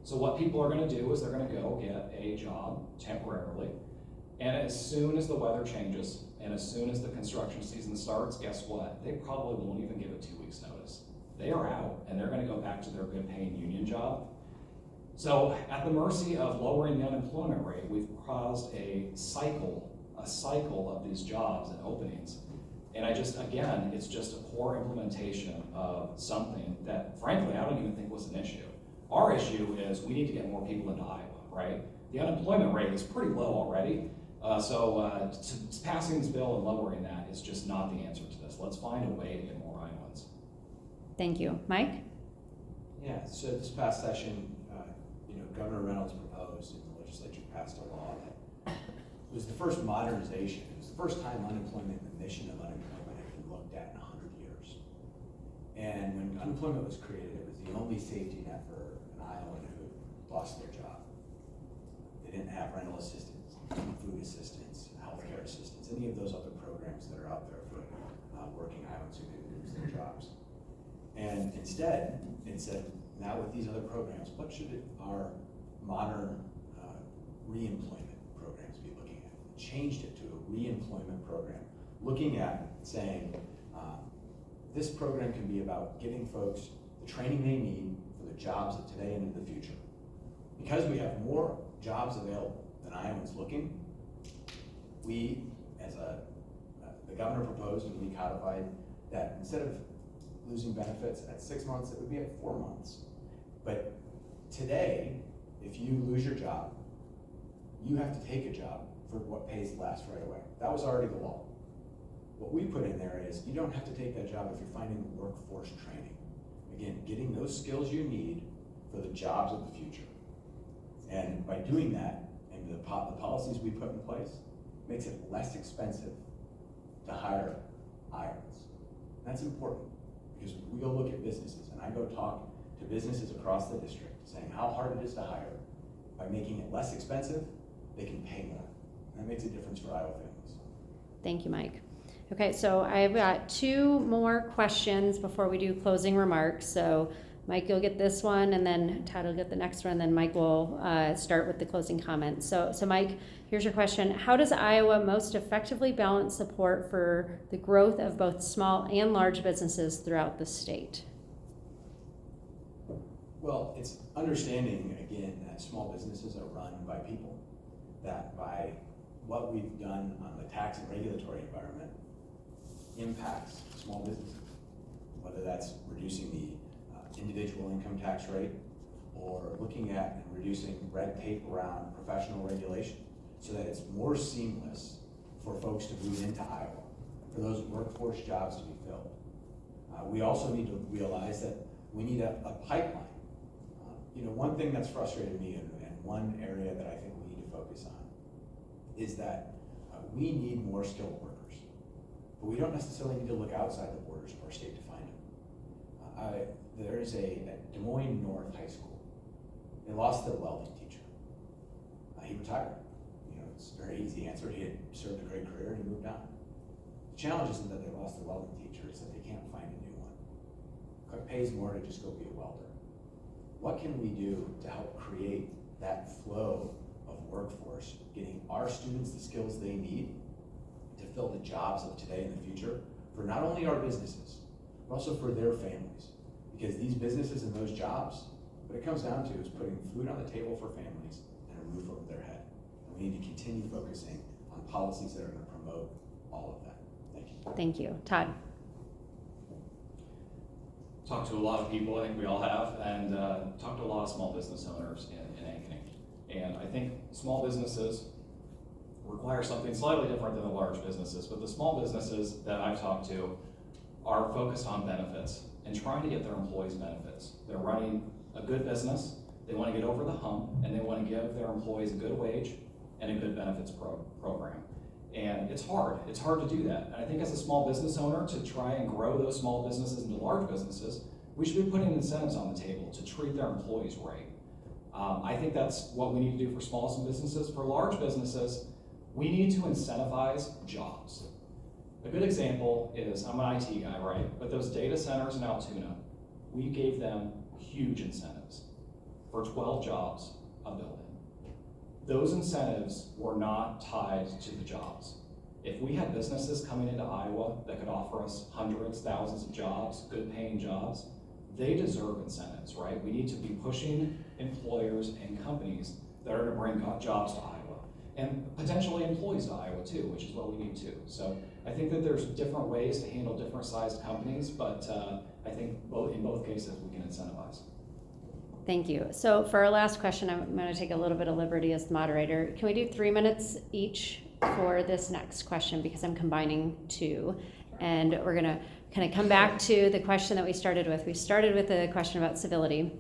So what people are gonna do is they're gonna go get a job temporarily, and as soon as the weather changes, and as soon as the construction season starts, guess what? They probably won't even give a 2 weeks notice. They are out, and they're gonna go back to their good paying union job. So at the mercy of lowering the unemployment rate, we've caused a cycle of these jobs and openings. And again, it's just a poor implementation of something that frankly, I don't even think was an issue. Our issue is we need to get more people into Iowa, right? The unemployment rate is pretty low already. So passing this bill and lowering that is just not the answer to this. Let's find a way to get more Iowans. Thank you. Mike? Yeah, so this past session, Governor Reynolds proposed and the legislature passed a law that was the first modernization. It was the first time unemployment, the mission of unemployment had been looked at in 100 years. And when unemployment was created, it was the only safety net for an Iowan who lost their job. They didn't have rental assistance, food assistance, healthcare assistance, any of those other programs that are out there for working Iowans who didn't lose their jobs. And instead, it said, now with these other programs, what should our modern reemployment programs be looking at? It changed it to a reemployment program, looking at saying, this program can be about giving folks the training they need for the jobs of today and in the future. Because we have more jobs available than Iowans looking, we, as the governor proposed and we codified that instead of losing benefits at 6 months, it would be at 4 months. But today, if you lose your job, you have to take a job for what pays less right away. That was already the law. What we put in there is you don't have to take that job if you're finding workforce training. Again, getting those skills you need for the jobs of the future. And by doing that, and the policies we put in place, makes it less expensive to hire Iowans. That's important, because we go look at businesses, and I go talk to businesses across the district, saying how hard it is to hire. By making it less expensive, they can pay more. And that makes a difference for Iowa families. Thank you, Mike. Okay, so I've got 2 more questions before we do closing remarks. So Mike, you'll get this one, and then Todd will get the next one, and then Mike will start with the closing comments. So Mike, here's your question. How does Iowa most effectively balance support for the growth of both small and large businesses throughout the state? Well, it's understanding, again, that small businesses are run by people, that by what we've done on the tax and regulatory environment impacts small businesses, whether that's reducing the individual income tax rate or looking at and reducing red tape around professional regulation so that it's more seamless for folks to move into Iowa, for those workforce jobs to be filled. We also need to realize that we need a pipeline. One thing that's frustrated me and one area that I think we need to focus on is that we need more skilled workers, but we don't necessarily need to look outside the borders of our state to find them. There's at Des Moines North High School, they lost their welding teacher. He retired. It's a very easy answer. He had served a great career and he moved on. The challenge isn't that they lost their welding teacher, it's that they can't find a new one. It pays more to just go be a welder. What can we do to help create that flow of workforce, getting our students the skills they need to fill the jobs of today and the future for not only our businesses, but also for their families? Because these businesses and those jobs, what it comes down to is putting food on the table for families and a roof over their head. And we need to continue focusing on policies that are going to promote all of that. Thank you. Thank you. Todd. Talked to a lot of people, I think we all have, and talked to a lot of small business owners in Ankeny. And I think small businesses require something slightly different than the large businesses, but the small businesses that I've talked to are focused on benefits and trying to get their employees benefits. They're running a good business, they want to get over the hump, and they want to give their employees a good wage and a good benefits program. And it's hard to do that. And I think as a small business owner, to try and grow those small businesses into large businesses, we should be putting incentives on the table to treat their employees right. I think that's what we need to do for small businesses. For large businesses, we need to incentivize jobs. A good example is, I'm an IT guy, right? But those data centers in Altoona, we gave them huge incentives for 12 jobs a building. Those incentives were not tied to the jobs. If we had businesses coming into Iowa that could offer us hundreds, thousands of jobs, good paying jobs, they deserve incentives, right? We need to be pushing employers and companies that are going to bring jobs to Iowa and potentially employees to Iowa too, which is what we need too. So I think that there's different ways to handle different sized companies, but I think in both cases we can incentivize. Thank you. So for our last question, I'm going to take a little bit of liberty as the moderator. Can we do 3 minutes each for this next question, because I'm combining two, and we're going to kind of come back to the question that we started with. We started with a question about civility.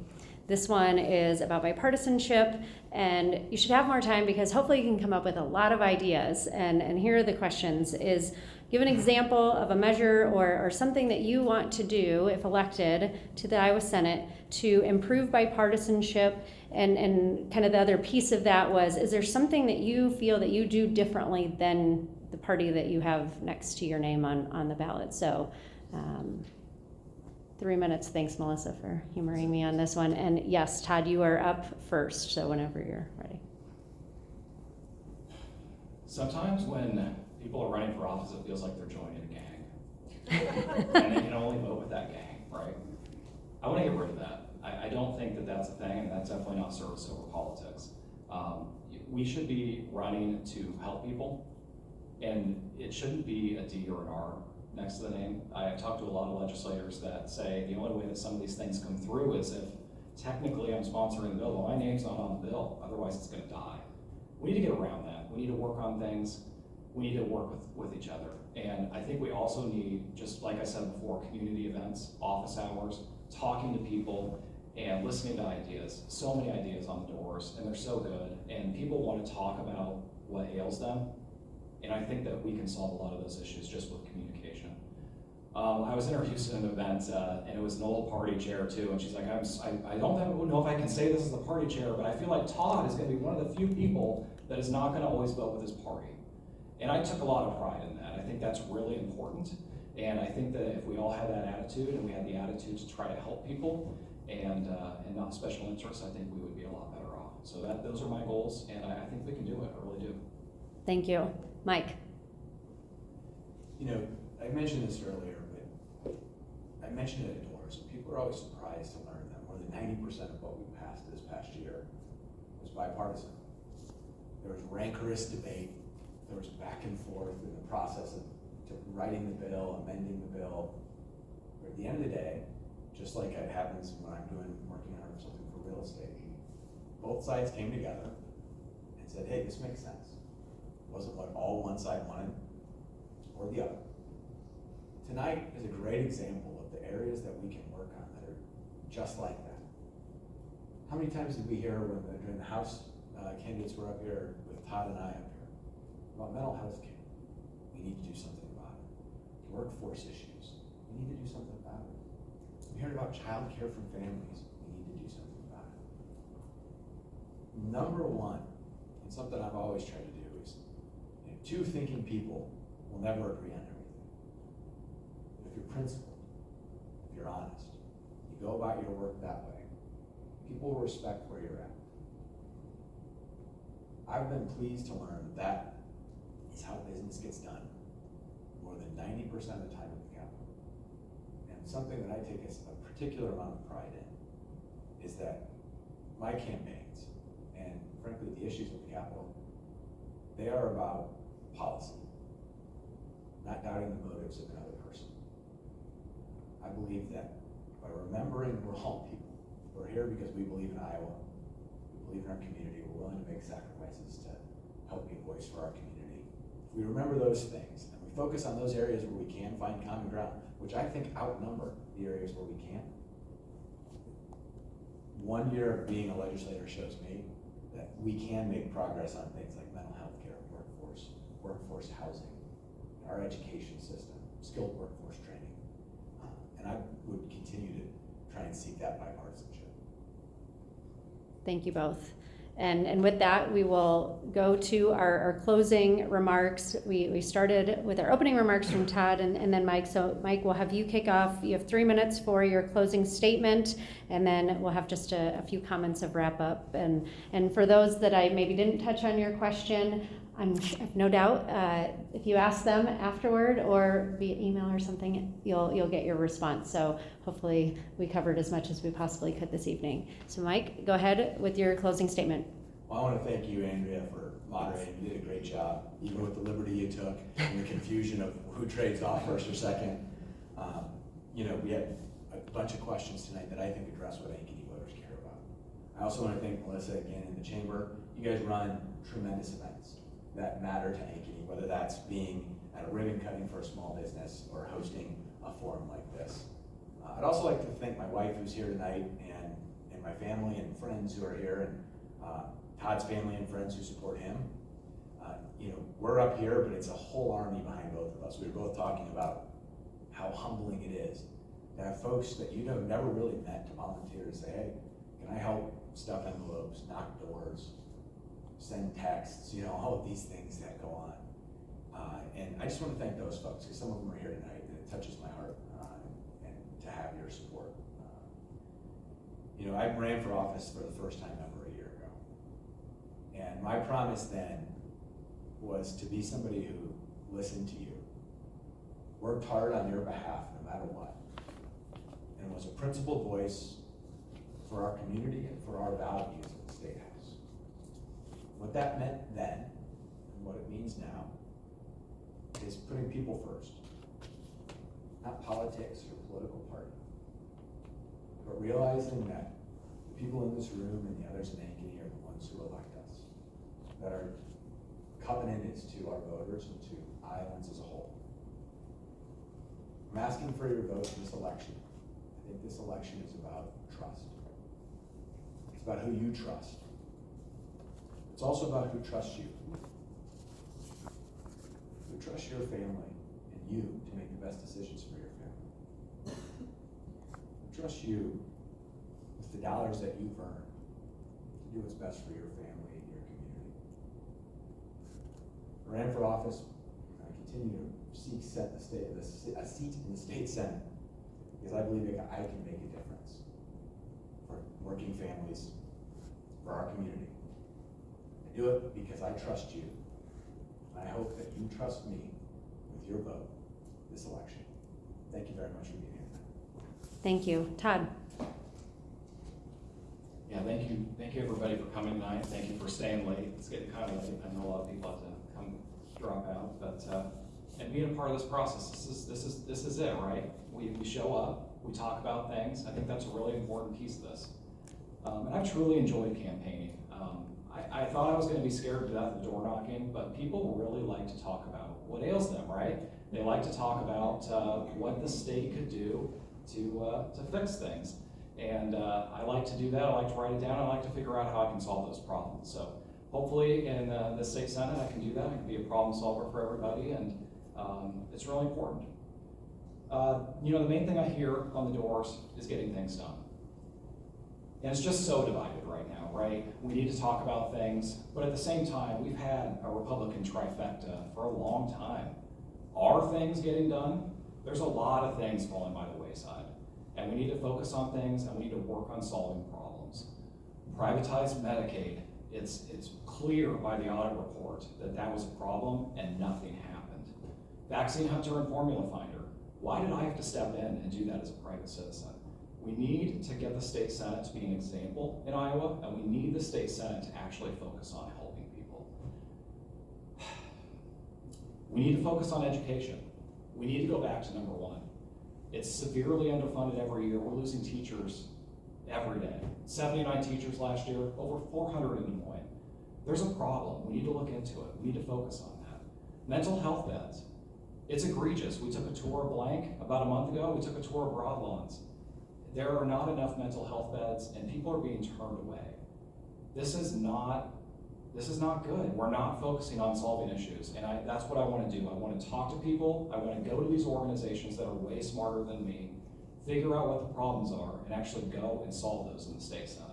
This one is about bipartisanship, and you should have more time because hopefully you can come up with a lot of ideas. And here are the questions: is give an example of a measure or something that you want to do if elected to the Iowa Senate to improve bipartisanship, and kind of the other piece of that was, is there something that you feel that you do differently than the party that you have next to your name on the ballot? So 3 minutes. Thanks, Melissa, for humoring me on this one. And yes, Todd, you are up first, so whenever you're ready. Sometimes when people are running for office, it feels like they're joining a gang. And they can only vote with that gang, right? I want to get rid of that. I don't think that that's a thing, and that's definitely not service over politics. We should be running to help people, and it shouldn't be a D or an R next to the name. I've talked to a lot of legislators that say the only way that some of these things come through is if technically I'm sponsoring the bill, but my name's not on the bill, otherwise it's going to die. We need to get around that. We need to work on things. We need to work with each other. And I think we also need, just like I said before, community events, office hours, talking to people and listening to ideas. So many ideas on the doors, and they're so good. And people want to talk about what ails them. And I think that we can solve a lot of those issues just with communication. I was introduced at an event, and it was an old party chair too, and she's like, I don't know if I can say this as the party chair, but I feel like Todd is going to be one of the few people that is not going to always vote with his party. And I took a lot of pride in that. I think that's really important. And I think that if we all had that attitude, and we had the attitude to try to help people and not special interests, I think we would be a lot better off. So those are my goals, and I think we can do it. I really do. Thank you. Mike. You know, I mentioned this earlier, but I mentioned it at doors. People are always surprised to learn that more than 90% of what we passed this past year was bipartisan. There was rancorous debate. There was back and forth in the process of writing the bill, amending the bill. But at the end of the day, just like it happens when I'm working on something for real estate, both sides came together and said, hey, this makes sense. It wasn't what all one side wanted or the other. Tonight is a great example of the areas that we can work on that are just like that. How many times did we hear during the House candidates were up here with Todd and I up here about mental health care? We need to do something about it. Workforce issues, we need to do something about it. We heard about child care from families, we need to do something about it. Number one, and something I've always tried to do is, two thinking people will never agree on everything. But if you're principled, if you're honest, you go about your work that way, people will respect where you're at. I've been pleased to learn that is how business gets done more than 90% of the time at the Capitol. And something that I take a particular amount of pride in is that my campaigns, and frankly the issues at the Capitol, they are about policy, not doubting the motives of another person. I believe that by remembering we're all people, we're here because we believe in Iowa, we believe in our community, we're willing to make sacrifices to help be a voice for our community. If we remember those things and we focus on those areas where we can find common ground, which I think outnumber the areas where we can't. 1 year of being a legislator shows me that we can make progress on things like mental health care, workforce housing, our education system, skilled workforce training. And I would continue to try and seek that bipartisanship. Thank you both. And with that, we will go to our closing remarks. We started with our opening remarks from Todd and then Mike. So Mike, we'll have you kick off. You have 3 minutes for your closing statement, and then we'll have just a few comments of wrap up. And for those that I maybe didn't touch on your question, I've no doubt if you ask them afterward or via email or something, you'll get your response. So hopefully we covered as much as we possibly could this evening. So Mike, go ahead with your closing statement. Well, I want to thank you, Andrea, for moderating. You did a great job, even with the liberty you took and the confusion of who trades off first or second. We had a bunch of questions tonight that I think address what Ankeny voters care about. I also want to thank Melissa again in the chamber. You guys run tremendous events that matter to Ankeny, whether that's being at a ribbon cutting for a small business or hosting a forum like this. I'd also like to thank my wife who's here tonight and my family and friends who are here, and Todd's family and friends who support him. We're up here, but it's a whole army behind both of us. We were both talking about how humbling it is to have folks that never really met to volunteer to say, hey, can I help stuff envelopes, knock doors, send texts, all of these things that go on. And I just want to thank those folks, because some of them are here tonight, and it touches my heart and to have your support. I ran for office for the first time ever a year ago. And my promise then was to be somebody who listened to you, worked hard on your behalf no matter what, and was a principled voice for our community and for our values at the State House. What that meant then, and what it means now, is putting people first. Not politics or political party, but realizing that the people in this room and the others in Ankeny are the ones who elect us, that our covenant is to our voters and to Iowans as a whole. I'm asking for your vote in this election. I think this election is about trust. It's about who you trust. It's also about who trusts you. Who trusts your family and you to make the best decisions for your family. Who trusts you with the dollars that you've earned to do what's best for your family and your community. I ran for office. I continue to seek a seat in the state Senate because I believe I can make a difference for working families, for our community. I do it because I trust you. And I hope that you trust me with your vote this election. Thank you very much for being here tonight. Thank you. Todd. Yeah, thank you everybody for coming tonight. Thank you for staying late. It's getting kind of late. I know a lot of people have to come drop out, but and being a part of this process. This is it, right? We show up, we talk about things. I think that's a really important piece of this. And I've truly enjoyed campaigning. I thought I was going to be scared to death of door knocking, but people really like to talk about what ails them, right? They like to talk about what the state could do to fix things. And I like to do that. I like to write it down. I like to figure out how I can solve those problems. So hopefully in the state Senate, I can do that. I can be a problem solver for everybody, and it's really important. The main thing I hear on the doors is getting things done. And it's just so divided right now, right? We need to talk about things, but at the same time, we've had a Republican trifecta for a long time. Are things getting done? There's a lot of things falling by the wayside. And we need to focus on things, and we need to work on solving problems. Privatized Medicaid, it's clear by the audit report that was a problem and nothing happened. Vaccine Hunter and Formula Finder, why did I have to step in and do that as a private citizen? We need to get the state Senate to be an example in Iowa, and we need the state Senate to actually focus on helping people. We need to focus on education. We need to go back to number one. It's severely underfunded every year. We're losing teachers every day. 79 teachers last year, over 400 in Des Moines. There's a problem. We need to look into it. We need to focus on that. Mental health beds. It's egregious. We took a tour of Blank about a month ago. We took a tour of Broadlawns. There are not enough mental health beds, and people are being turned away. This is not good. We're not focusing on solving issues, and that's what I want to do. I want to talk to people. I want to go to these organizations that are way smarter than me, figure out what the problems are, and actually go and solve those in the state senate.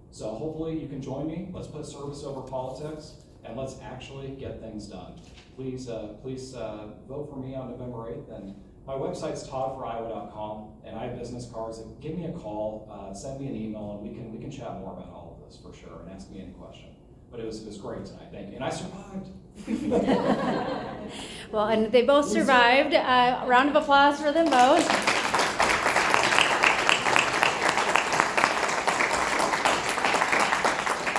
So hopefully you can join me. Let's put service over politics, and let's actually get things done. Please vote for me on November 8th. And my website's toddforiowa.com, and I have business cards. Give me a call, send me an email, and we can chat more about all of this for sure, and ask me any question. But it was great tonight, thank you. And I survived. Well, and they both survived. Round of applause for them both.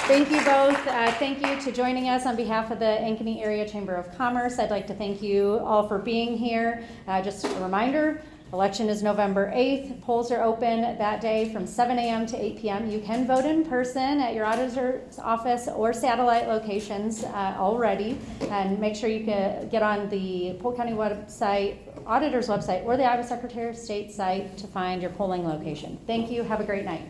Thank you both. Thank you to joining us on behalf of the Ankeny Area Chamber of Commerce. I'd like to thank you all for being here. Just a reminder, election is November 8th. Polls are open that day from 7 a.m. to 8 p.m. You can vote in person at your auditor's office or satellite locations already. And make sure you can get on the Polk County website, auditor's website, or the Iowa Secretary of State site to find your polling location. Thank you. Have a great night.